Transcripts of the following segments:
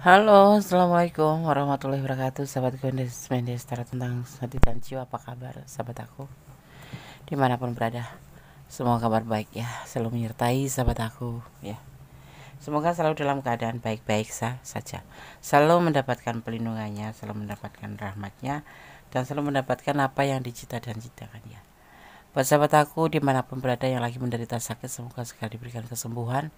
Halo, assalamualaikum warahmatullahi wabarakatuh. Sahabat Gondes Mendes tentang hati dan jiwa. Apa kabar sahabat aku dimanapun berada? Semua kabar baik ya, selalu menyertai sahabat aku ya. Semoga selalu dalam keadaan baik-baik saja, selalu mendapatkan pelindungannya, selalu mendapatkan rahmatnya, dan selalu mendapatkan apa yang dicita dan citakan ya. Buat sahabat aku dimanapun berada yang lagi menderita sakit, semoga segera diberikan kesembuhan.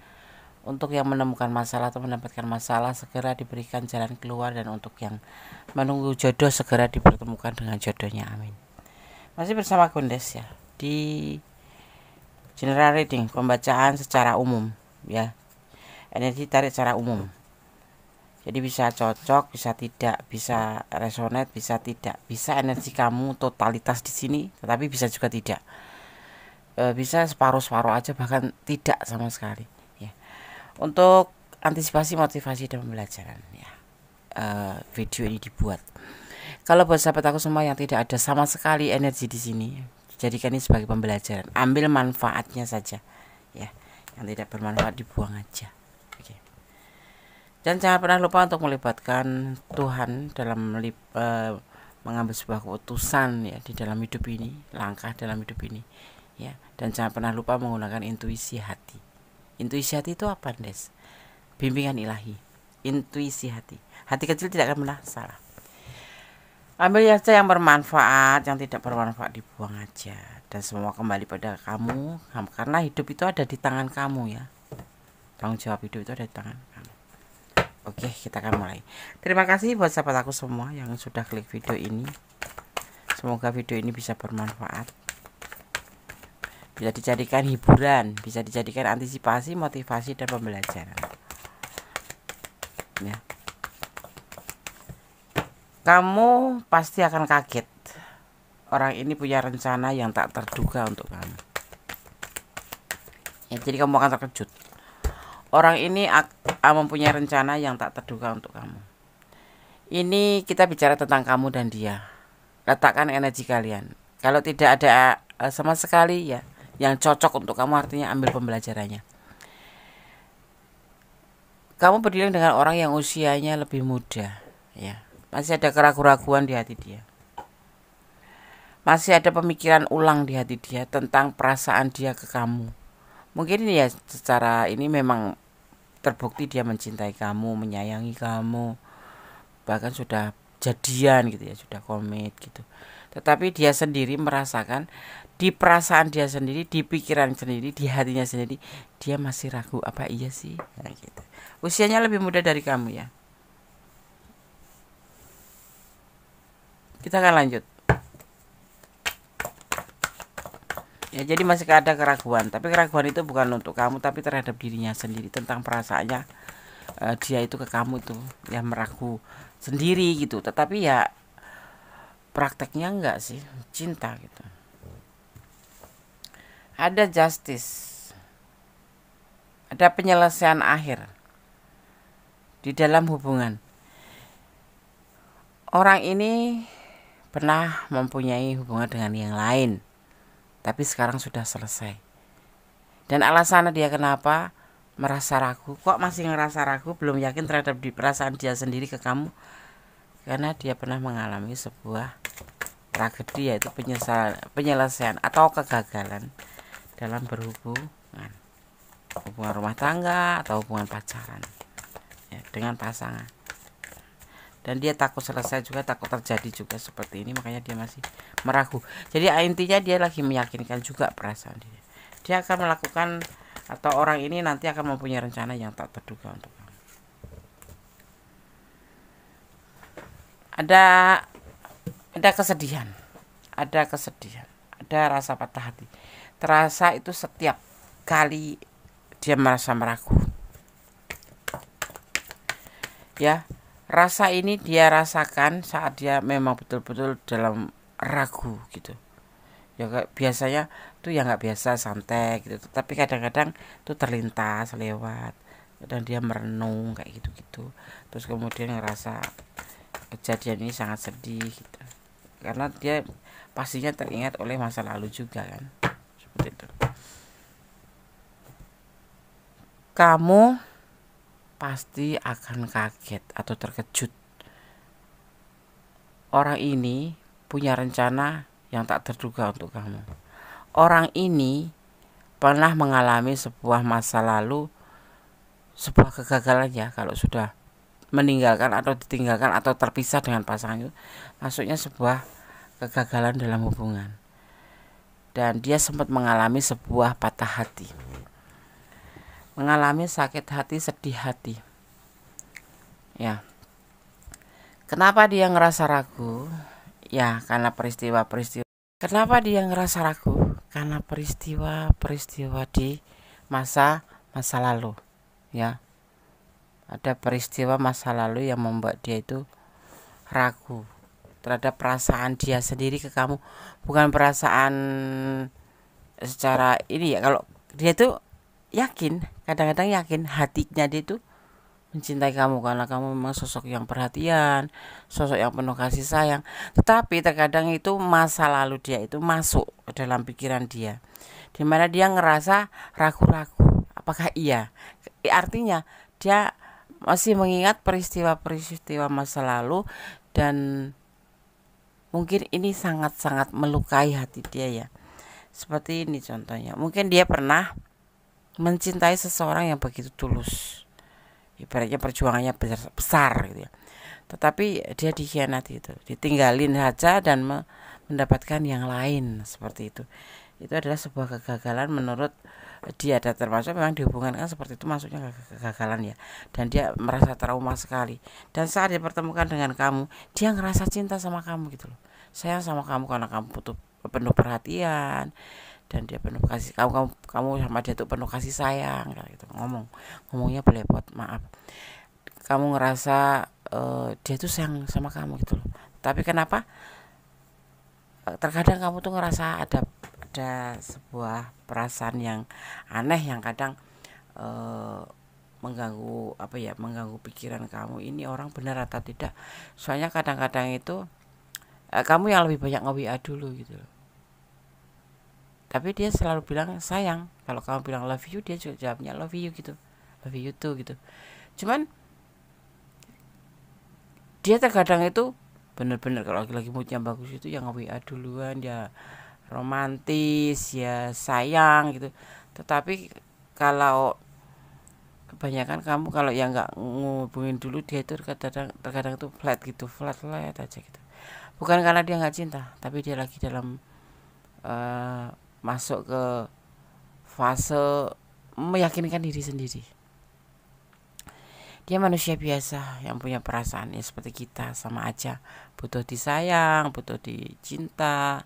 Untuk yang menemukan masalah atau mendapatkan masalah, segera diberikan jalan keluar. Dan untuk yang menunggu jodoh, segera dipertemukan dengan jodohnya, amin. Masih bersama Gondes ya, di general reading, pembacaan secara umum ya, energi tarik secara umum. Jadi bisa cocok, bisa tidak, bisa resonate, bisa tidak, bisa energi kamu totalitas di sini, tetapi bisa juga tidak, bisa separuh-separuh aja, bahkan tidak sama sekali ya. Untuk antisipasi, motivasi, dan pembelajaran ya, video ini dibuat. Kalau buat sahabat aku semua yang tidak ada sama sekali energi di sini, jadikan ini sebagai pembelajaran. Ambil manfaatnya saja ya. Yang tidak bermanfaat dibuang aja. Oke. Dan jangan pernah lupa untuk melibatkan Tuhan dalam mengambil sebuah keputusan ya di dalam hidup ini, langkah dalam hidup ini ya. Dan jangan pernah lupa menggunakan intuisi hati. Intuisi hati itu apa, Des? Bimbingan ilahi. Intuisi hati. Hati kecil tidak akan pernah salah. Ambil saja yang bermanfaat, yang tidak bermanfaat dibuang aja. Dan semua kembali pada kamu, karena hidup itu ada di tangan kamu ya. Tanggung jawab hidup itu ada di tangan kamu. Oke, kita akan mulai. Terima kasih buat sahabat aku semua yang sudah klik video ini. Semoga video ini bisa bermanfaat, bisa dijadikan hiburan, bisa dijadikan antisipasi, motivasi, dan pembelajaran ya. Kamu pasti akan kaget. Orang ini punya rencana yang tak terduga untuk kamu ya, jadi kamu akan terkejut. Orang ini mempunyai rencana yang tak terduga untuk kamu. Ini kita bicara tentang kamu dan dia. Letakkan energi kalian. Kalau tidak ada sama sekali ya yang cocok untuk kamu, artinya ambil pembelajarannya. Kamu berdiri dengan orang yang usianya lebih muda ya. Masih ada keraguan-keraguan di hati dia. Masih ada pemikiran ulang di hati dia tentang perasaan dia ke kamu. Mungkin ini ya, secara ini memang terbukti dia mencintai kamu, menyayangi kamu, bahkan sudah jadian gitu ya, sudah komit gitu. Tetapi dia sendiri merasakan, di perasaan dia sendiri, di pikiran sendiri, di hatinya sendiri, dia masih ragu, apa iya sih? Nah, gitu. Usianya lebih muda dari kamu ya. Kita akan lanjut. Ya, jadi masih ada keraguan, tapi keraguan itu bukan untuk kamu, tapi terhadap dirinya sendiri, tentang perasaannya dia itu ke kamu itu ya, meragu sendiri gitu. Tetapi ya prakteknya enggak sih, cinta gitu. Ada justice, ada penyelesaian akhir di dalam hubungan. Orang ini pernah mempunyai hubungan dengan yang lain, tapi sekarang sudah selesai. Dan alasannya dia kenapa merasa ragu, kok masih ngerasa ragu, belum yakin terhadap perasaan dia sendiri ke kamu, karena dia pernah mengalami sebuah tragedi, yaitu penyelesaian atau kegagalan dalam berhubungan, hubungan rumah tangga atau hubungan pacaran ya, dengan pasangan. Dan dia takut selesai juga, takut terjadi juga seperti ini, makanya dia masih meragu. Jadi intinya dia lagi meyakinkan juga perasaan dia. Dia akan melakukan, atau orang ini nanti akan mempunyai rencana yang tak terduga untuk kamu. Ada kesedihan, ada rasa patah hati. Terasa itu setiap kali dia merasa meragu. Ya, rasa ini dia rasakan saat dia memang betul-betul dalam ragu gitu. Ya biasanya tuh ya nggak biasa, santai gitu. Tapi kadang-kadang tuh terlintas lewat dan dia merenung kayak gitu-gitu. Terus kemudian ngerasa kejadian ini sangat sedih gitu. Karena dia pastinya teringat oleh masa lalu juga kan. Seperti itu. Kamu pasti akan kaget atau terkejut. Orang ini punya rencana yang tak terduga untuk kamu. Orang ini pernah mengalami sebuah masa lalu, sebuah kegagalan ya, kalau sudah meninggalkan atau ditinggalkan atau terpisah dengan pasangan itu, maksudnya sebuah kegagalan dalam hubungan. Dan dia sempat mengalami sebuah patah hati, mengalami sakit hati, sedih hati. Ya, kenapa dia ngerasa ragu? Ya, karena peristiwa-peristiwa. Kenapa dia ngerasa ragu? Karena peristiwa-peristiwa di masa lalu. Ya, ada peristiwa masa lalu yang membuat dia itu ragu terhadap perasaan dia sendiri ke kamu. Bukan perasaan secara ini ya, kalau dia tuh yakin, kadang-kadang yakin hatinya dia tuh mencintai kamu karena kamu memang sosok yang perhatian, sosok yang penuh kasih sayang. Tetapi terkadang itu masa lalu dia itu masuk ke dalam pikiran dia, dimana dia ngerasa ragu-ragu apakah iya. Artinya dia masih mengingat peristiwa-peristiwa masa lalu, dan mungkin ini sangat-sangat melukai hati dia ya. Seperti ini contohnya, mungkin dia pernah mencintai seseorang yang begitu tulus, ibaratnya perjuangannya besar gitu ya, tetapi dia dikhianati, itu ditinggalin saja dan mendapatkan yang lain seperti itu. Itu adalah sebuah kegagalan menurut dia, dan termasuk memang dihubungkan kan seperti itu, masuknya kegagalan ya, dan dia merasa trauma sekali. Dan saat dipertemukan dengan kamu, dia ngerasa cinta sama kamu gitu loh, sayang sama kamu karena kamu butuh penuh perhatian, dan dia penuh kasih kamu sama dia tuh penuh kasih sayang kayak gitu. Ngomongnya belepot, maaf. Kamu ngerasa dia tuh sayang sama kamu gitu loh. Tapi kenapa terkadang kamu tuh ngerasa ada sebuah perasaan yang aneh yang kadang mengganggu pikiran kamu, ini orang benar atau tidak. Soalnya kadang-kadang itu kamu yang lebih banyak nge-WA dulu gitu loh. Tapi dia selalu bilang sayang. Kalau kamu bilang love you, dia juga jawabnya love you gitu, love you too gitu. Cuman dia terkadang itu bener-bener kalau lagi moodnya bagus itu yang nge-WA duluan, dia romantis ya, sayang gitu. Tetapi kalau kebanyakan kamu kalau yang nggak ngubungin dulu, dia itu terkadang itu flat aja gitu. Bukan karena dia nggak cinta, tapi dia lagi dalam masuk ke fase meyakinkan diri sendiri. Dia manusia biasa yang punya perasaan ya seperti kita, sama aja, butuh disayang, butuh dicinta.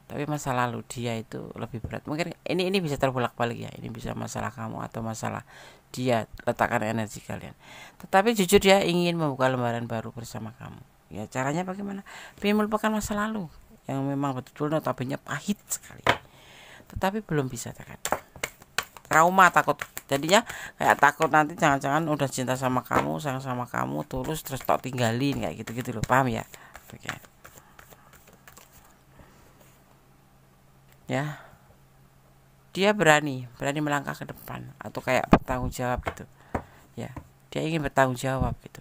Tapi masa lalu dia itu lebih berat. Mungkin ini bisa terbolak-balik ya. Ini bisa masalah kamu atau masalah dia, letakkan energi kalian. Tetapi jujur dia ingin membuka lembaran baru bersama kamu. Ya caranya bagaimana? Ingin melupakan masa lalu yang memang betul-betul notabene pahit sekali. Tetapi belum bisa, terkadang trauma, takut. Jadinya kayak takut nanti jangan-jangan udah cinta sama kamu, sayang sama kamu, tulus, terus tak tinggalin kayak gitu-gitu loh. Paham ya? Oke. Ya. Dia berani melangkah ke depan atau kayak bertanggung jawab gitu. Ya. Dia ingin bertanggung jawab gitu.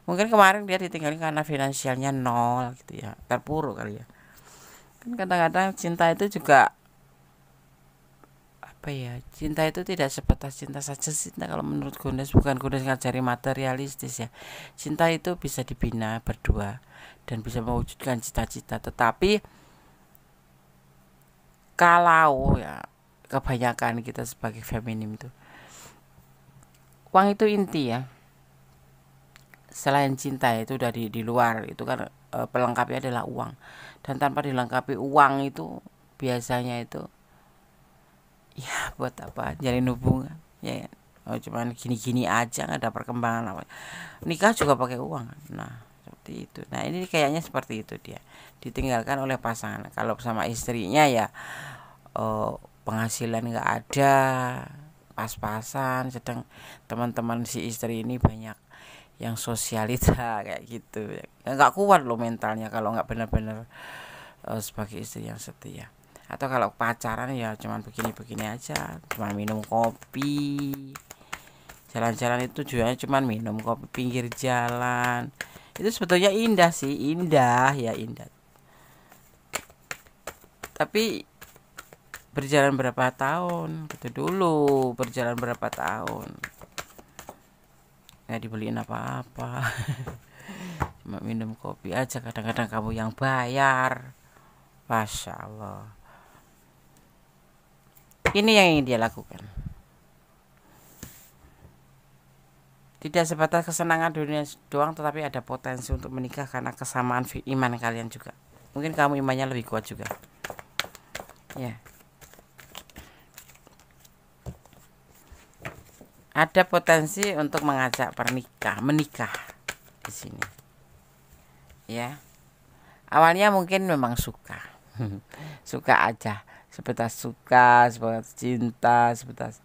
Mungkin kemarin dia ditinggalin karena finansialnya nol gitu ya. Terpuruk kali ya. Kan kadang-kadang cinta itu juga cinta itu tidak sebatas cinta saja. Cinta kalau menurut Gondes, bukan Gondes ngajari materialistis ya, cinta itu bisa dibina berdua dan bisa mewujudkan cita-cita. Tetapi kalau ya kebanyakan kita sebagai feminim itu, uang itu inti ya. Selain cinta itu dari di luar itu kan pelengkapnya adalah uang, dan tanpa dilengkapi uang itu biasanya itu ya buat apa jalin hubungan ya, cuman gini-gini aja, nggak ada perkembangan apa. Nikah juga pakai uang. Nah seperti itu. Nah ini kayaknya seperti itu, dia ditinggalkan oleh pasangan. Kalau sama istrinya ya penghasilan nggak ada, pas-pasan, sedang teman-teman si istri ini banyak yang sosialita kayak gitu, nggak kuat loh mentalnya kalau nggak benar-benar sebagai istri yang setia. Atau kalau pacaran ya cuman begini-begini aja, cuman minum kopi, jalan-jalan itu tujuannya cuman minum kopi pinggir jalan. Itu sebetulnya indah sih, indah ya, indah. Tapi berjalan berapa tahun gitu dulu, berjalan berapa tahun nggak dibeliin apa-apa. Cuma minum kopi aja, kadang-kadang kamu yang bayar. Masya Allah. Ini yang ingin dia lakukan. Tidak sebatas kesenangan dunia doang, tetapi ada potensi untuk menikah karena kesamaan iman kalian juga. Mungkin kamu imannya lebih kuat juga. Ya. Ada potensi untuk mengajak menikah di sini. Ya. Awalnya mungkin memang suka. Suka aja, sebatas suka, sebatas cinta, sebatas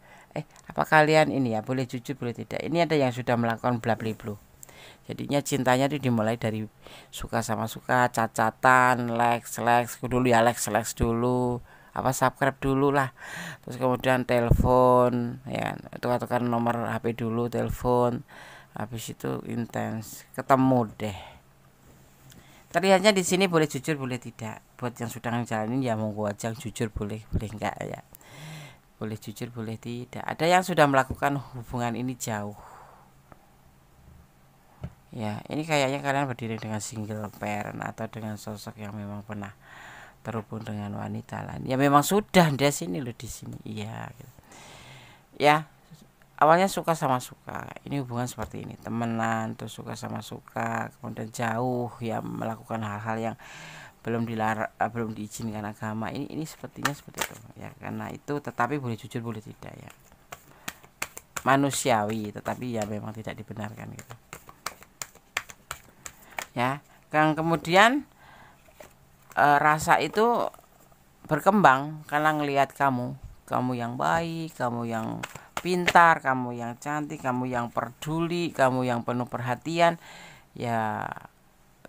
apa kalian ini ya, boleh jujur boleh tidak. Ini ada yang sudah melakukan bla bla bla. Jadinya cintanya itu dimulai dari suka sama suka, cacatan, likes dulu ya, likes dulu, apa subscribe dulu lah. Terus kemudian telepon, ya, tukar-tukar nomor HP dulu, telepon. Habis itu intens, ketemu deh. Terlihatnya di sini boleh jujur boleh tidak. Buat yang sudah ngejalanin ya monggo aja, jujur boleh enggak ya. Boleh jujur boleh tidak. Ada yang sudah melakukan hubungan ini jauh. Ya, ini kayaknya kalian berdiri dengan single parent atau dengan sosok yang memang pernah terhubung dengan wanita lain. Ya memang sudah di sini loh, di sini. Iya gitu. Ya, awalnya suka sama suka. Ini hubungan seperti ini, temenan terus suka sama suka, kemudian jauh ya, melakukan hal-hal yang belum diizinkan agama. Ini sepertinya seperti itu ya, karena itu tetapi boleh jujur boleh tidak ya, manusiawi tetapi ya memang tidak dibenarkan gitu ya. Kemudian rasa itu berkembang karena ngelihat kamu yang baik, kamu yang pintar, kamu yang cantik, kamu yang peduli, kamu yang penuh perhatian ya,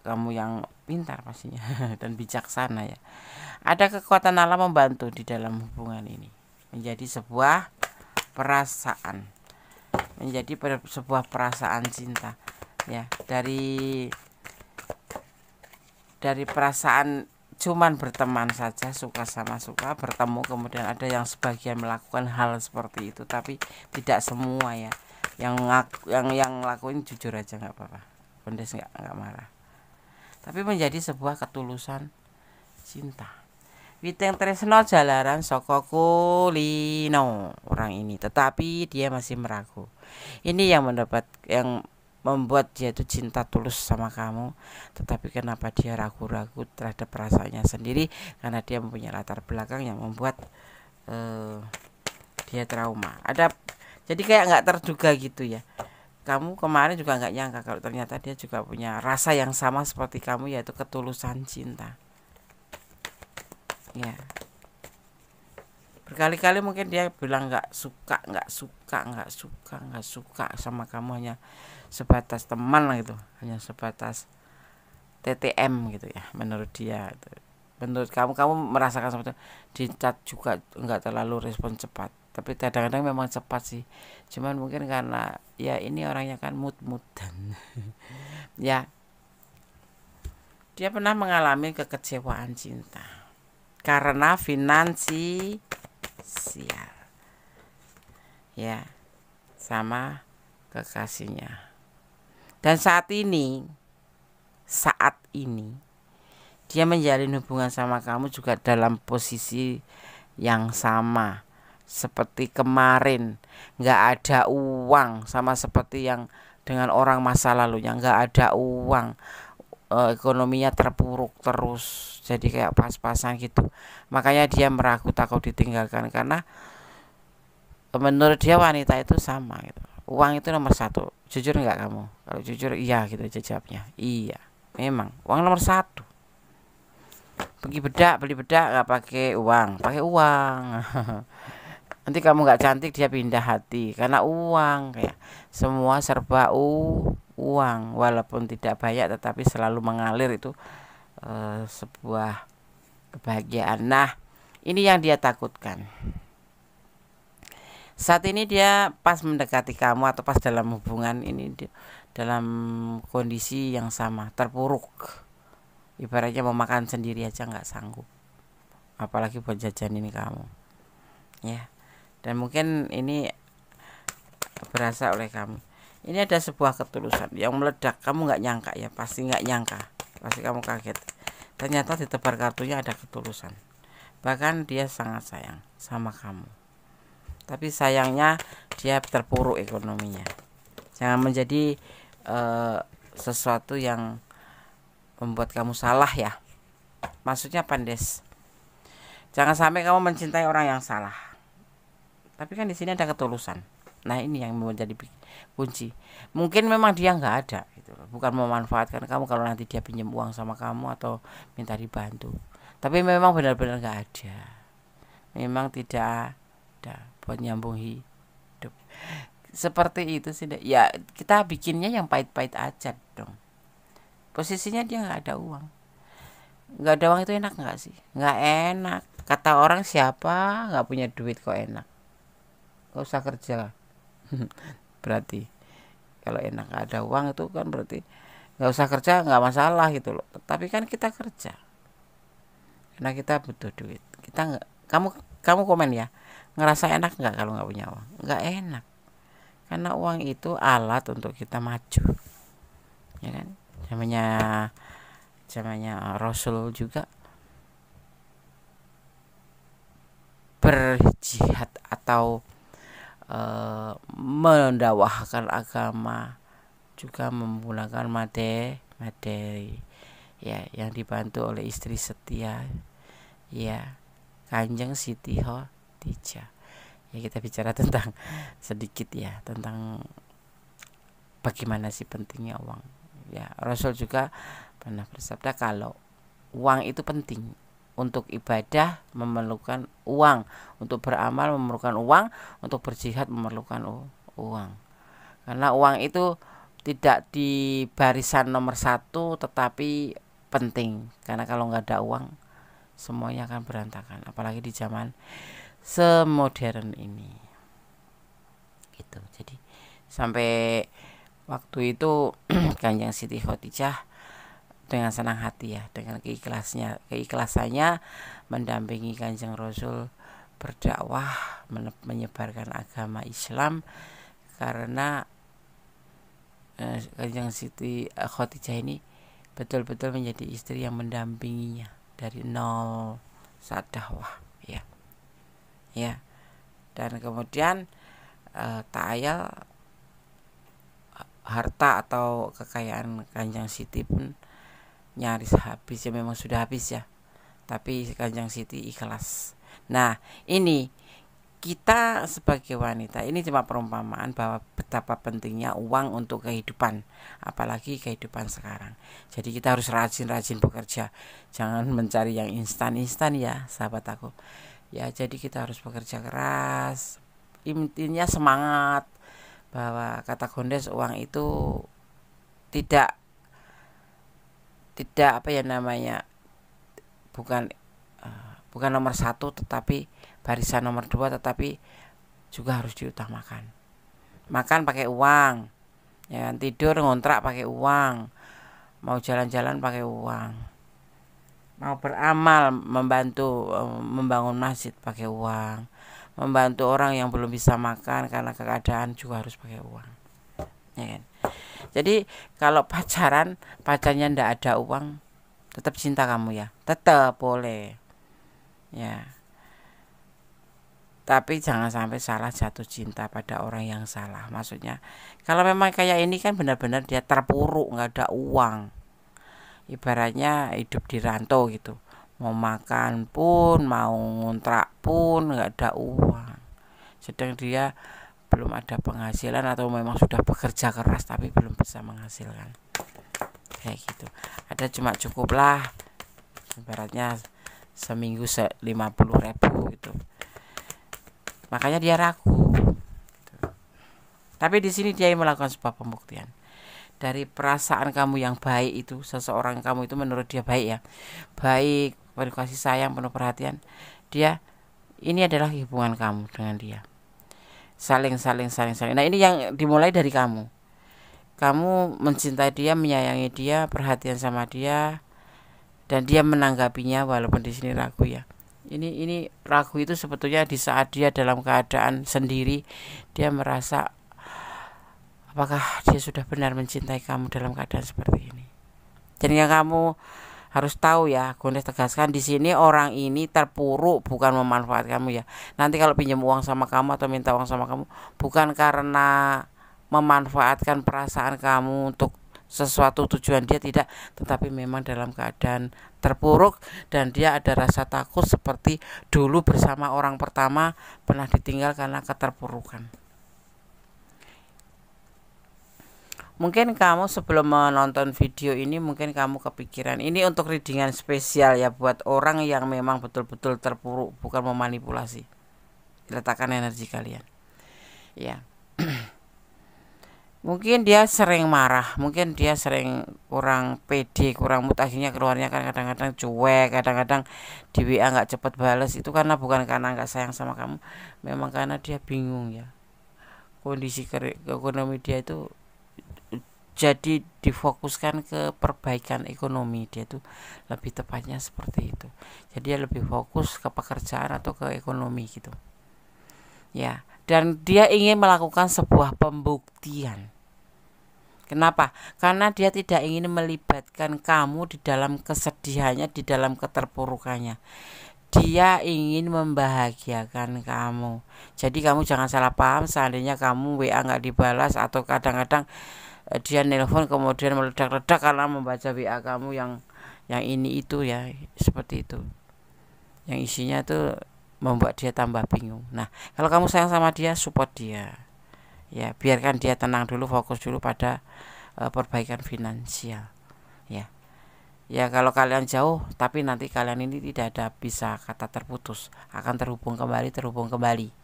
kamu yang pintar pastinya dan bijaksana ya. Ada kekuatan alam membantu di dalam hubungan ini menjadi sebuah perasaan, menjadi sebuah perasaan cinta ya. Dari perasaan cuman berteman saja, suka sama suka, bertemu, kemudian ada yang sebagian melakukan hal seperti itu, tapi tidak semua ya. Yang lakuin jujur aja nggak apa-apa, Kondes nggak marah. Tapi menjadi sebuah ketulusan cinta. Witeng tresno jalaran saka kulino orang ini, tetapi dia masih meragu. Ini yang membuat dia itu cinta tulus sama kamu, tetapi kenapa dia ragu-ragu terhadap perasaannya sendiri, karena dia mempunyai latar belakang yang membuat dia trauma. Jadi kayak nggak terduga gitu ya. Kamu kemarin juga nggak nyangka kalau ternyata dia juga punya rasa yang sama seperti kamu, yaitu ketulusan cinta ya. Berkali-kali mungkin dia bilang nggak suka sama kamu, hanya sebatas teman lah gitu, hanya sebatas TTM gitu ya menurut dia. Menurut kamu merasakan seperti di chat juga nggak terlalu respon cepat, tapi kadang-kadang memang cepat sih, cuman mungkin karena ya ini orangnya kan mood-moodan ya. Dia pernah mengalami kekecewaan cinta karena finansial ya sama kekasihnya, dan saat ini dia menjalin hubungan sama kamu juga dalam posisi yang sama seperti kemarin, nggak ada uang, sama seperti yang dengan orang masa lalunya, nggak ada uang, ekonominya terpuruk terus, jadi kayak pas-pasan gitu. Makanya dia meragu, takut ditinggalkan, karena menurut dia wanita itu sama gitu. Uang itu nomor satu. Jujur nggak kamu? Kalau jujur iya gitu aja jawabnya. Iya, memang uang nomor satu. Beli bedak nggak pakai uang, pakai uang. Nanti kamu nggak cantik dia pindah hati karena uang. Kayak semua serba uang, walaupun tidak banyak tetapi selalu mengalir, itu sebuah kebahagiaan. Nah, ini yang dia takutkan. Saat ini dia pas mendekati kamu atau pas dalam hubungan ini dalam kondisi yang sama, terpuruk. Ibaratnya mau makan sendiri aja nggak sanggup, apalagi buat jajan ini kamu, ya. Dan mungkin ini berasa oleh kamu. Ini ada sebuah ketulusan yang meledak. Kamu nggak nyangka ya, pasti nggak nyangka, pasti kamu kaget. Ternyata di tebar kartunya ada ketulusan. Bahkan dia sangat sayang sama kamu. Tapi sayangnya dia terpuruk ekonominya. Jangan menjadi sesuatu yang membuat kamu salah ya. Maksudnya Pandes, jangan sampai kamu mencintai orang yang salah. Tapi kan di sini ada ketulusan. Nah ini yang menjadi kunci. Mungkin memang dia nggak ada gitu loh. Bukan memanfaatkan kamu kalau nanti dia pinjam uang sama kamu atau minta dibantu. Tapi memang benar-benar nggak ada. Memang tidak ada buat nyambung hidup. Seperti itu sih. Ya kita bikinnya yang pahit-pahit aja dong. Posisinya dia nggak ada uang. Nggak ada uang itu enak nggak sih? Nggak enak. Kata orang siapa nggak punya duit kok enak? Gak usah kerja. Berarti kalau enak gak ada uang itu kan berarti nggak usah kerja, nggak masalah gitu loh. Tapi kan kita kerja karena kita butuh duit. Kita nggak, kamu komen ya, ngerasa enak nggak kalau nggak punya uang? Nggak enak, karena uang itu alat untuk kita maju, ya kan. Zamannya Rasul juga berjihad atau mendakwahkan agama juga menggunakan materi ya, yang dibantu oleh istri setia ya, Kanjeng Siti Khadijah. Ya kita bicara tentang sedikit ya tentang bagaimana sih pentingnya uang ya. Rasul juga pernah bersabda kalau uang itu penting. Untuk ibadah memerlukan uang, untuk beramal memerlukan uang, untuk berjihad memerlukan uang. Karena uang itu tidak di barisan nomor 1 tetapi penting. Karena kalau nggak ada uang semuanya akan berantakan, apalagi di zaman semodern ini. Gitu. Jadi sampai waktu itu Kanjeng Siti Khadijah dengan senang hati ya, dengan keikhlasannya mendampingi Kanjeng Rasul berdakwah menyebarkan agama Islam. Karena Kanjeng Siti Khadijah ini betul-betul menjadi istri yang mendampinginya dari nol saat dakwah ya. Ya. Dan kemudian ta'ayal harta atau kekayaan Kanjeng Siti pun nyaris habis ya, memang sudah habis ya, tapi Kanjeng Siti ikhlas. Nah ini kita sebagai wanita, ini cuma perumpamaan bahwa betapa pentingnya uang untuk kehidupan, apalagi kehidupan sekarang. Jadi kita harus rajin-rajin bekerja, jangan mencari yang instan-instan ya sahabat aku ya. Jadi kita harus bekerja keras, intinya semangat, bahwa kata Gondes uang itu tidak apa ya namanya, bukan nomor 1 tetapi barisan nomor 2, tetapi juga harus diutamakan. Makan pakai uang ya, tidur ngontrak pakai uang, mau jalan-jalan pakai uang, mau beramal membantu membangun masjid pakai uang, membantu orang yang belum bisa makan karena keadaan juga harus pakai uang, ya kan. Jadi kalau pacarnya ndak ada uang, tetap cinta kamu ya, tetap boleh ya. Tapi jangan sampai salah jatuh cinta pada orang yang salah. Maksudnya kalau memang kayak ini kan benar-benar dia terpuruk, nggak ada uang. Ibaratnya hidup di rantau gitu, mau makan pun, mau ngontrak pun nggak ada uang. Sedang dia belum ada penghasilan atau memang sudah bekerja keras tapi belum bisa menghasilkan, kayak gitu. Ada cuma cukup lah, ibaratnya seminggu 50.000 gitu. Makanya dia ragu gitu. Tapi di sini dia melakukan sebuah pembuktian dari perasaan kamu yang baik itu. Seseorang kamu itu menurut dia baik ya, baik, penuh kasih sayang, penuh perhatian. Dia, ini adalah hubungan kamu dengan dia. saling. Nah ini yang dimulai dari kamu mencintai dia, menyayangi dia, perhatian sama dia, dan dia menanggapinya walaupun di sini ragu ya. Ini ragu itu sebetulnya di saat dia dalam keadaan sendiri, dia merasa apakah dia sudah benar mencintai kamu dalam keadaan seperti ini. Jadi yang kamu harus tahu ya, Gondes tegaskan di sini orang ini terpuruk bukan memanfaatkan kamu ya. Nanti kalau pinjam uang sama kamu atau minta uang sama kamu bukan karena memanfaatkan perasaan kamu untuk sesuatu tujuan dia, tidak, tetapi memang dalam keadaan terpuruk dan dia ada rasa takut seperti dulu bersama orang pertama pernah ditinggal karena keterpurukan. Mungkin kamu sebelum menonton video ini mungkin kamu kepikiran ini untuk readingan spesial ya, buat orang yang memang betul-betul terpuruk, bukan memanipulasi. Letakkan energi kalian ya. Mungkin dia sering marah, mungkin dia sering kurang pede, kurang mood, akhirnya keluarnya kan kadang-kadang cuek, kadang-kadang di WA nggak cepet bales. Itu karena bukan karena nggak sayang sama kamu, memang karena dia bingung ya, kondisi ekonomi dia itu. Jadi difokuskan ke perbaikan ekonomi dia tuh, lebih tepatnya seperti itu. Jadi dia lebih fokus ke pekerjaan atau ke ekonomi gitu ya. Dan dia ingin melakukan sebuah pembuktian. Kenapa? Karena dia tidak ingin melibatkan kamu di dalam kesedihannya, di dalam keterpurukannya. Dia ingin membahagiakan kamu. Jadi kamu jangan salah paham seandainya kamu WA nggak dibalas atau kadang-kadang dia nelpon kemudian meledak-ledak karena membaca WA kamu yang ini itu ya, seperti itu, yang isinya tuh membuat dia tambah bingung. Nah kalau kamu sayang sama dia, support dia ya, biarkan dia tenang dulu, fokus dulu pada perbaikan finansial ya. Ya kalau kalian jauh tapi nanti kalian ini tidak ada bisa kata terputus, akan terhubung kembali.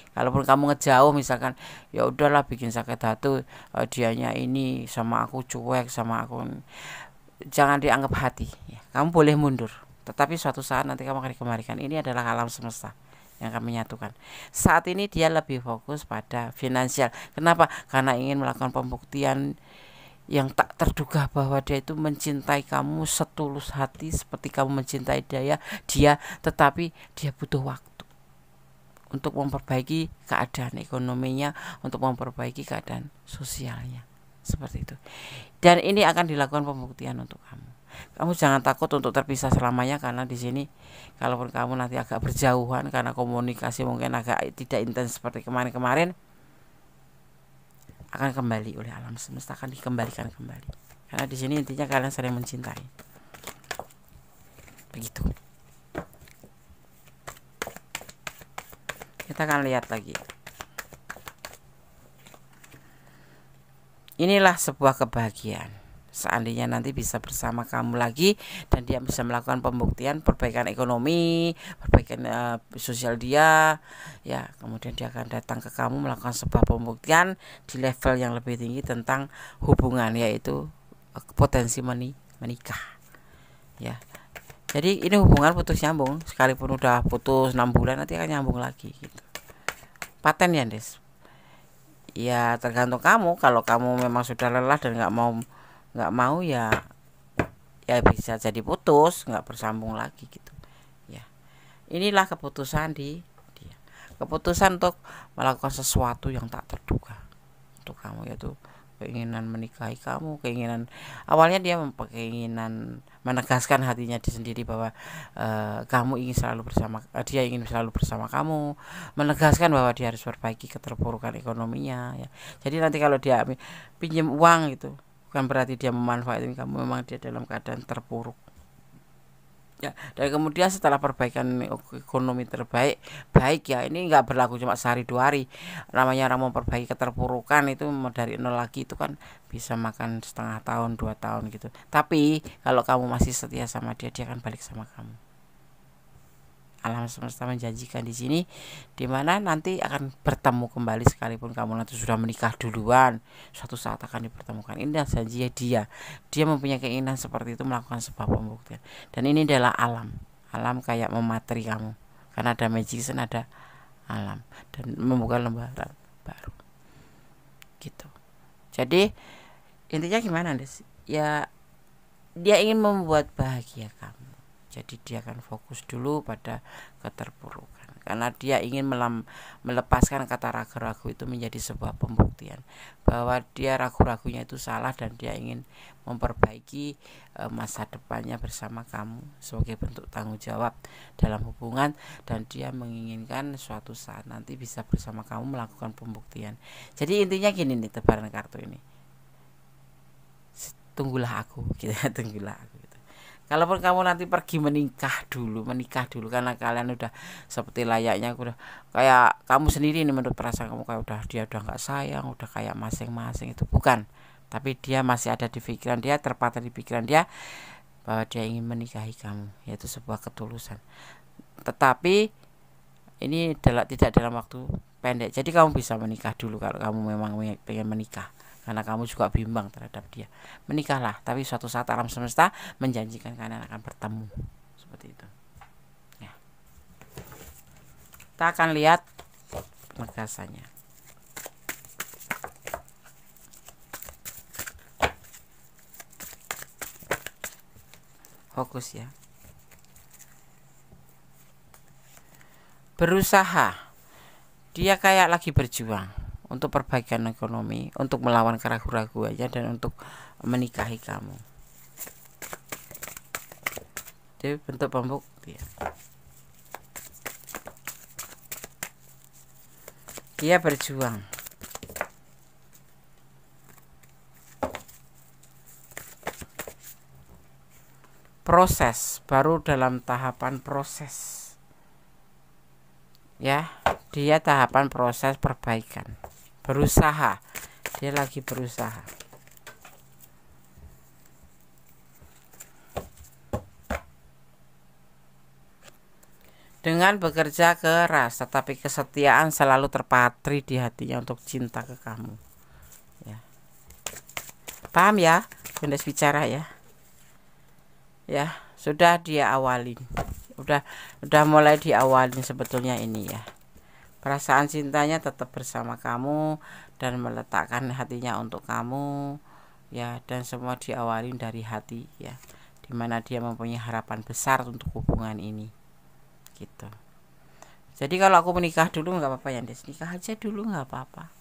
Kalaupun kamu ngejauh misalkan, ya udahlah bikin sakit hati, dianya ini sama aku cuek sama aku, jangan dianggap hati ya. Kamu boleh mundur, tetapi suatu saat nanti kamu akan dikembalikan. Ini adalah alam semesta yang akan menyatukan. Saat ini dia lebih fokus pada finansial. Kenapa? Karena ingin melakukan pembuktian yang tak terduga bahwa dia itu mencintai kamu setulus hati seperti kamu mencintai dia, tetapi dia butuh waktu untuk memperbaiki keadaan ekonominya, untuk memperbaiki keadaan sosialnya, seperti itu. Dan ini akan dilakukan pembuktian untuk kamu. Kamu jangan takut untuk terpisah selamanya, karena di sini kalaupun kamu nanti agak berjauhan karena komunikasi mungkin agak tidak intens seperti kemarin-kemarin, akan kembali oleh alam semesta, akan dikembalikan kembali. Karena di sini intinya kalian saling mencintai. Begitu. Kita akan lihat lagi. Inilah sebuah kebahagiaan. Seandainya nanti bisa bersama kamu lagi dan dia bisa melakukan pembuktian perbaikan ekonomi, perbaikan sosial dia, ya kemudian dia akan datang ke kamu melakukan sebuah pembuktian di level yang lebih tinggi tentang hubungan, yaitu potensi menikah. Ya. Jadi ini hubungan putus nyambung, sekalipun udah putus 6 bulan nanti akan nyambung lagi gitu. Paten ya, Des. Ya tergantung kamu. Kalau kamu memang sudah lelah dan nggak mau ya bisa jadi putus, nggak bersambung lagi gitu. Ya. Inilah keputusan dia. Keputusan untuk melakukan sesuatu yang tak terduga untuk kamu, yaitu keinginan menikahi kamu, awalnya dia keinginan menegaskan hatinya sendiri bahwa kamu ingin selalu bersama, dia ingin selalu bersama kamu, menegaskan bahwa dia harus perbaiki keterpurukan ekonominya ya. Jadi nanti kalau dia pinjam uang itu bukan berarti dia memanfaatkan kamu, memang dia dalam keadaan terpuruk ya. Dan kemudian setelah perbaikan ekonomi baik ya, ini nggak berlaku cuma sehari 2 hari. Namanya orang memperbaiki keterpurukan itu dari nol lagi, itu kan bisa makan setengah tahun 2 tahun gitu. Tapi kalau kamu masih setia sama dia akan balik sama kamu. Alam semesta menjanjikan di sini, dimana nanti akan bertemu kembali sekalipun kamu nanti sudah menikah duluan, suatu saat akan dipertemukan. Ini adalah janji dia mempunyai keinginan seperti itu, melakukan sebuah pembuktian. Dan ini adalah alam kayak memateri kamu, karena ada magician, ada alam, dan membuka lembaran baru gitu. Jadi intinya gimana Des? Ya dia ingin membuat bahagia kamu. Jadi dia akan fokus dulu pada keterpurukan, karena dia ingin melepaskan kata ragu-ragu itu menjadi sebuah pembuktian bahwa dia ragu-ragunya itu salah, dan dia ingin memperbaiki masa depannya bersama kamu sebagai bentuk tanggung jawab dalam hubungan, dan dia menginginkan suatu saat nanti bisa bersama kamu melakukan pembuktian. Jadi intinya gini nih tebaran kartu ini, tunggulah aku gitu. Tunggulah aku gitu. Kalaupun kamu nanti pergi menikah dulu karena kalian udah seperti layaknya udah kayak kamu sendiri nih, menurut perasaan kamu kayak dia udah nggak sayang, udah kayak masing-masing, itu bukan. Tapi dia masih ada di pikiran dia, terpatah di pikiran dia bahwa dia ingin menikahi kamu, yaitu sebuah ketulusan. Tetapi ini tidak dalam waktu pendek. Jadi kamu bisa menikah dulu kalau kamu memang pengen menikah, karena kamu juga bimbang terhadap dia. Menikahlah, tapi suatu saat alam semesta menjanjikan kalian akan bertemu, seperti itu ya. Kita akan lihat penegasannya. Fokus ya. Berusaha, dia kayak lagi berjuang untuk perbaikan ekonomi, untuk melawan keraguan-raguannya, dan untuk menikahi kamu. Jadi bentuk pembuktian. Dia berjuang. Proses, baru dalam tahapan proses. Ya, dia tahapan proses perbaikan. Berusaha, dia lagi berusaha. Dengan bekerja keras, tetapi kesetiaan selalu terpatri di hatinya untuk cinta ke kamu ya. Paham ya Bundes bicara ya? Ya, sudah dia awalin, udah mulai diawalin sebetulnya ini ya. Perasaan cintanya tetap bersama kamu dan meletakkan hatinya untuk kamu ya, dan semua diawalin dari hati ya, dimana dia mempunyai harapan besar untuk hubungan ini gitu. Jadi kalau aku menikah dulu nggak apa-apa ya Des, nikah aja dulu nggak apa-apa.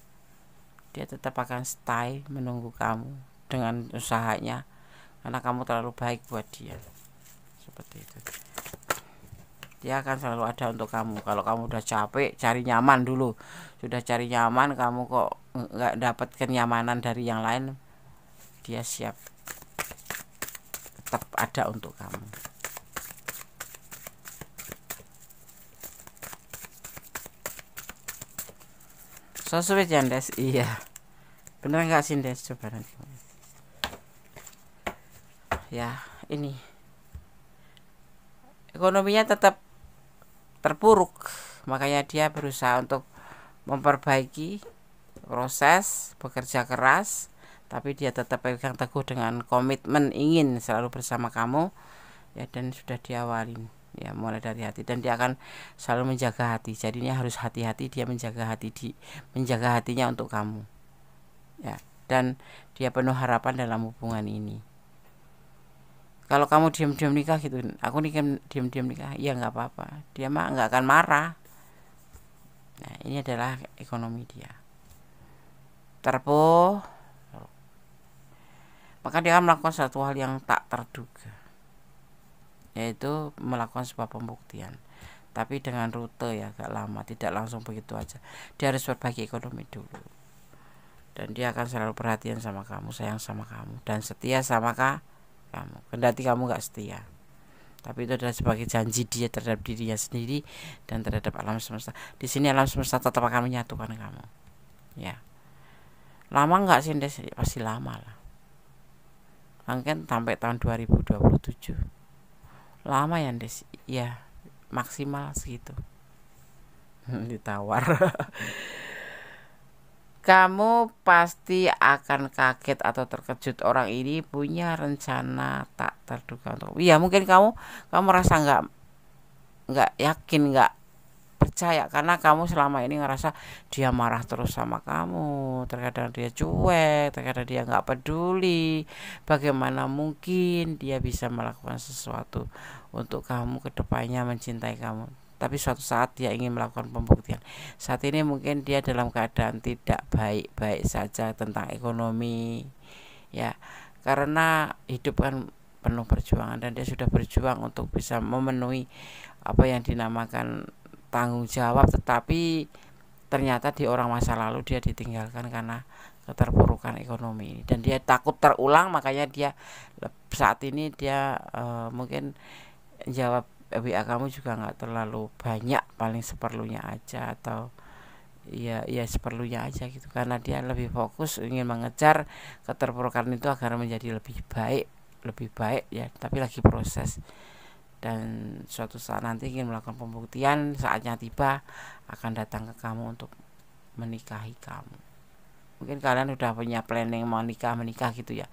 Dia tetap akan stay menunggu kamu dengan usahanya, karena kamu terlalu baik buat dia, seperti itu. Dia akan selalu ada untuk kamu. Kalau kamu udah capek cari nyaman dulu, sudah cari nyaman, kamu kok nggak dapat kenyamanan dari yang lain, dia siap tetap ada untuk kamu. So sweet ya Des. Iya, bener nggak sih Des? Coba nanti ya. Ini ekonominya tetap terpuruk, makanya dia berusaha untuk memperbaiki proses, bekerja keras, tapi dia tetap pegang teguh dengan komitmen ingin selalu bersama kamu ya, dan sudah diawalin ya mulai dari hati, dan dia akan selalu menjaga hati. Jadinya harus hati-hati dia menjaga hatinya untuk kamu ya, dan dia penuh harapan dalam hubungan ini. Kalau kamu diam-diam nikah gitu, aku nikah diam-diam nikah, ya nggak apa-apa, dia mah nggak akan marah. Nah, ini adalah ekonomi dia terpuruk, maka dia akan melakukan satu hal yang tak terduga, yaitu melakukan sebuah pembuktian, tapi dengan rute ya agak lama, tidak langsung begitu aja. Dia harus berbagi ekonomi dulu, dan dia akan selalu perhatian sama kamu, sayang sama kamu, dan setia sama kamu. Kendati kamu gak setia, tapi itu adalah sebagai janji dia terhadap dirinya sendiri dan terhadap alam semesta. Di sini alam semesta tetap akan menyatukan kamu ya. Lama nggak sih Des? Pasti lama lah, mungkin sampai tahun 2027. Lama ya Des? Ya maksimal segitu. Ditawar. Kamu pasti akan kaget atau terkejut, orang ini punya rencana tak terduga untuk. Iya, mungkin kamu merasa nggak yakin, nggak percaya, karena kamu selama ini ngerasa dia marah terus sama kamu, terkadang dia cuek, terkadang dia nggak peduli. Bagaimana mungkin dia bisa melakukan sesuatu untuk kamu ke depannya, mencintai kamu, tapi suatu saat dia ingin melakukan pembuktian. Saat ini mungkin dia dalam keadaan tidak baik-baik saja tentang ekonomi, ya, karena hidup kan penuh perjuangan, dan dia sudah berjuang untuk bisa memenuhi apa yang dinamakan tanggung jawab, tetapi ternyata di orang masa lalu dia ditinggalkan karena keterpurukan ekonomi, dan dia takut terulang. Makanya dia saat ini dia mungkin jawab WA kamu juga nggak terlalu banyak, paling seperlunya aja, atau ya seperlunya aja gitu, karena dia lebih fokus ingin mengejar keterpurukan itu agar menjadi lebih baik ya, tapi lagi proses. Dan suatu saat nanti ingin melakukan pembuktian, saatnya tiba akan datang ke kamu untuk menikahi kamu. Mungkin kalian udah punya planning mau menikah gitu ya,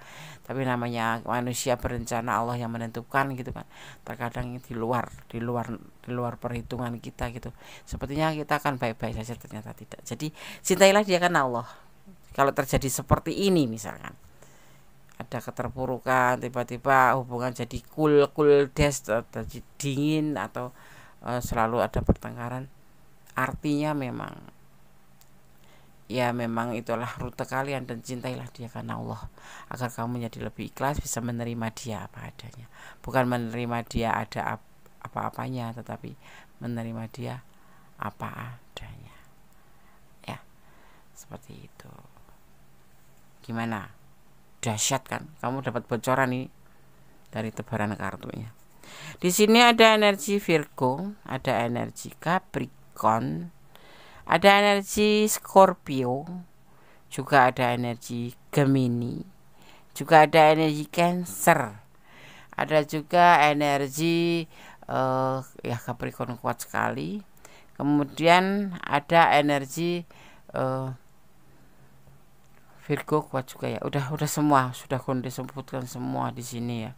tapi namanya manusia berencana, Allah yang menentukan gitu kan. Terkadang di luar perhitungan kita gitu. Sepertinya kita akan baik-baik saja, ternyata tidak. Jadi cintailah dia karena Allah. Kalau terjadi seperti ini, misalkan ada keterpurukan, tiba-tiba hubungan jadi cool des, jadi dingin, atau selalu ada pertengkaran, artinya memang itulah rute kalian, dan cintailah dia karena Allah, agar kamu menjadi lebih ikhlas, bisa menerima dia apa adanya. Bukan menerima dia ada apa-apanya, tetapi menerima dia apa adanya, ya, seperti itu. Gimana? Dahsyat kan? Kamu dapat bocoran nih dari tebaran kartunya. Di sini ada energi Virgo, ada energi Capricorn, ada energi Scorpio, juga ada energi Gemini, juga ada energi Cancer, ada juga energi ya Capricorn kuat sekali. Kemudian ada energi Virgo kuat juga ya. Udah semua sudah disebutkan semua di sini ya.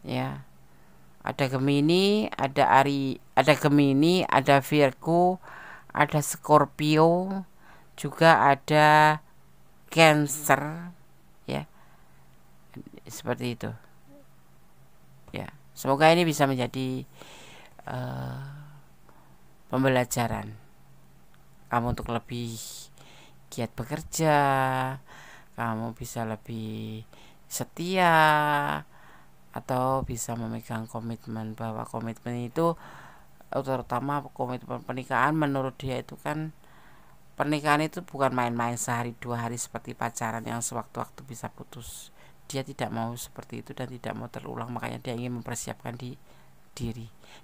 Ya. Ada Gemini, ada Gemini, ada Virgo, ada Scorpio, juga ada Cancer ya. Seperti itu. Ya. Semoga ini bisa menjadi pembelajaran kamu untuk lebih giat bekerja, kamu bisa lebih setia, atau bisa memegang komitmen, bahwa komitmen itu, terutama komitmen pernikahan, menurut dia itu kan, pernikahan itu bukan main-main sehari dua hari seperti pacaran yang sewaktu-waktu bisa putus. Dia tidak mau seperti itu dan tidak mau terulang, makanya dia ingin mempersiapkan diri.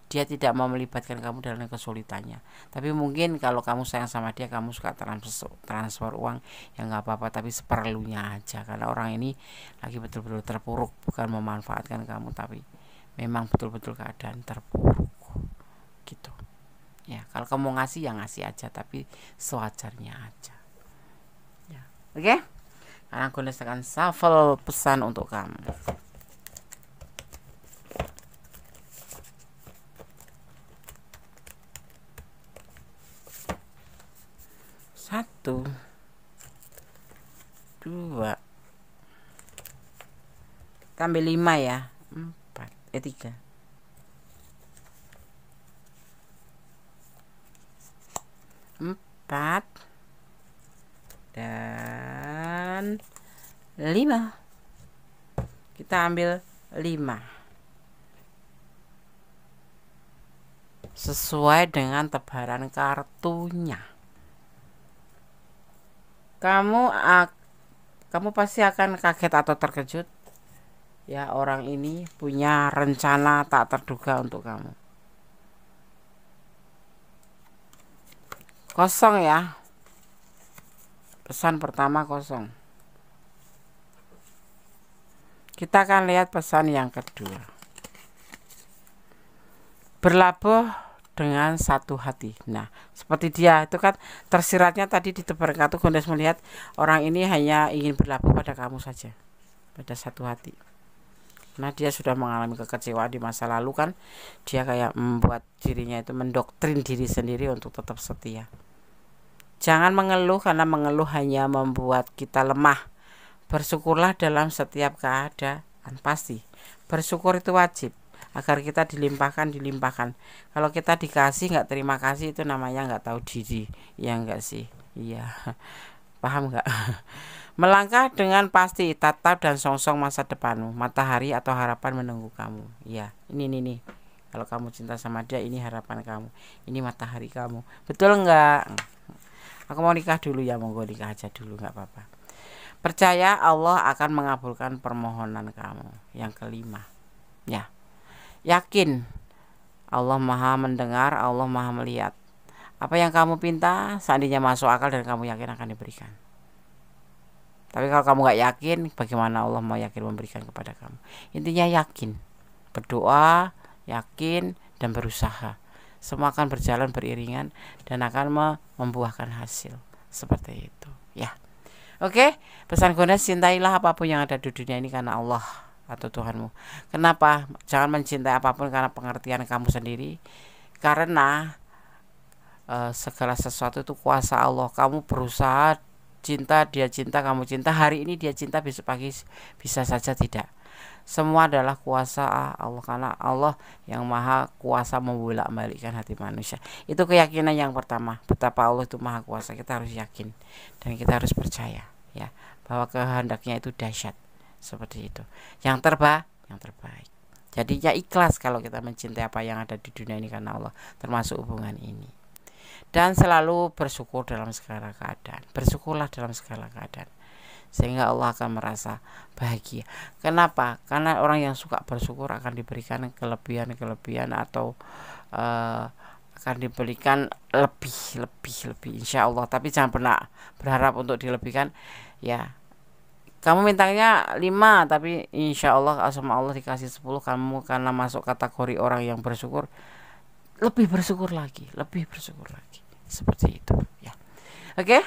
Dia tidak mau melibatkan kamu dalam kesulitannya. Tapi mungkin kalau kamu sayang sama dia, kamu suka transfer uang, ya nggak apa-apa, tapi seperlunya aja, karena orang ini lagi betul-betul terpuruk, bukan memanfaatkan kamu, tapi memang betul-betul keadaan terpuruk gitu ya. Kalau kamu ngasih, ya ngasih aja, tapi sewajarnya aja ya. Oke, sekarang aku akan shuffle pesan untuk kamu. Satu, dua, tambah 5 ya, 3, empat, dan 5. Kita ambil 5 sesuai dengan tebaran kartunya. Kamu pasti akan kaget atau terkejut ya, orang ini punya rencana tak terduga untuk kamu. Kosong ya, pesan pertama kosong. Kita akan lihat pesan yang kedua. Berlabuh dengan satu hati. Nah, seperti dia itu kan tersiratnya tadi di tebaran kartu, Gondes melihat orang ini hanya ingin berlabuh pada kamu saja, pada satu hati. Nah, dia sudah mengalami kekecewaan di masa lalu kan, dia kayak membuat dirinya itu mendoktrin diri sendiri untuk tetap setia. Jangan mengeluh, karena mengeluh hanya membuat kita lemah. Bersyukurlah dalam setiap keadaan. Pasti bersyukur itu wajib, agar kita dilimpahkan. Kalau kita dikasih nggak terima kasih, itu namanya nggak tahu diri. Ya enggak sih? Iya. Paham nggak? Melangkah dengan pasti, tatap dan songsong masa depanmu. Matahari atau harapan menunggu kamu. Ya, ini nih. Kalau kamu cinta sama dia, ini harapan kamu. Ini matahari kamu. Betul nggak? Aku mau nikah dulu ya, monggo nikah aja dulu, nggak apa-apa. Percaya Allah akan mengabulkan permohonan kamu. Yang kelima, ya, yakin Allah Maha mendengar, Allah Maha melihat. Apa yang kamu pinta, seandainya masuk akal dan kamu yakin, akan diberikan. Tapi kalau kamu nggak yakin, bagaimana Allah mau yakin memberikan kepada kamu? Intinya yakin, berdoa, yakin, dan berusaha. Semua akan berjalan beriringan dan akan membuahkan hasil. Seperti itu, ya. Oke, pesan Gondes, cintailah apapun yang ada di dunia ini karena Allah atau Tuhanmu. Kenapa? Jangan mencintai apapun karena pengertian kamu sendiri. Karena segala sesuatu itu kuasa Allah. Kamu berusaha cinta, dia cinta, kamu cinta. Hari ini dia cinta, besok pagi bisa saja tidak. Semua adalah kuasa Allah, karena Allah yang maha kuasa membolak-balikkan hati manusia. Itu keyakinan yang pertama, betapa Allah itu maha kuasa. Kita harus yakin dan kita harus percaya, ya, bahwa kehendaknya itu dahsyat. Seperti itu. Yang terbaik. Jadinya ikhlas kalau kita mencintai apa yang ada di dunia ini karena Allah, termasuk hubungan ini. Dan selalu bersyukur dalam segala keadaan. Bersyukurlah dalam segala keadaan, sehingga Allah akan merasa bahagia. Kenapa? Karena orang yang suka bersyukur akan diberikan kelebihan atau akan diberikan lebih insya Allah. Tapi jangan pernah berharap untuk dilebihkan, ya. Kamu mintanya 5, tapi insya Allah sama Allah dikasih 10. Kamu karena masuk kategori orang yang bersyukur, lebih bersyukur lagi. Seperti itu, ya. Oke.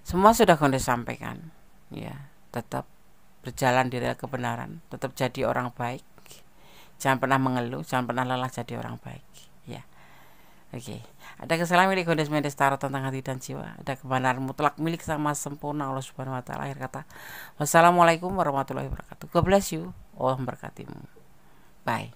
Semua sudah Gondes sampaikan, ya. Tetap berjalan di rel kebenaran, tetap jadi orang baik. Jangan pernah mengeluh, jangan pernah lelah jadi orang baik, ya. Oke. Ada kesalahan milik Gondes Mendes Tarot tentang hati dan jiwa. Ada kebenaran mutlak milik sama sempurna Allah Subhanahu wa taala. Akhir kata, wassalamualaikum warahmatullahi wabarakatuh. God bless you. Allah memberkatimu. Bye.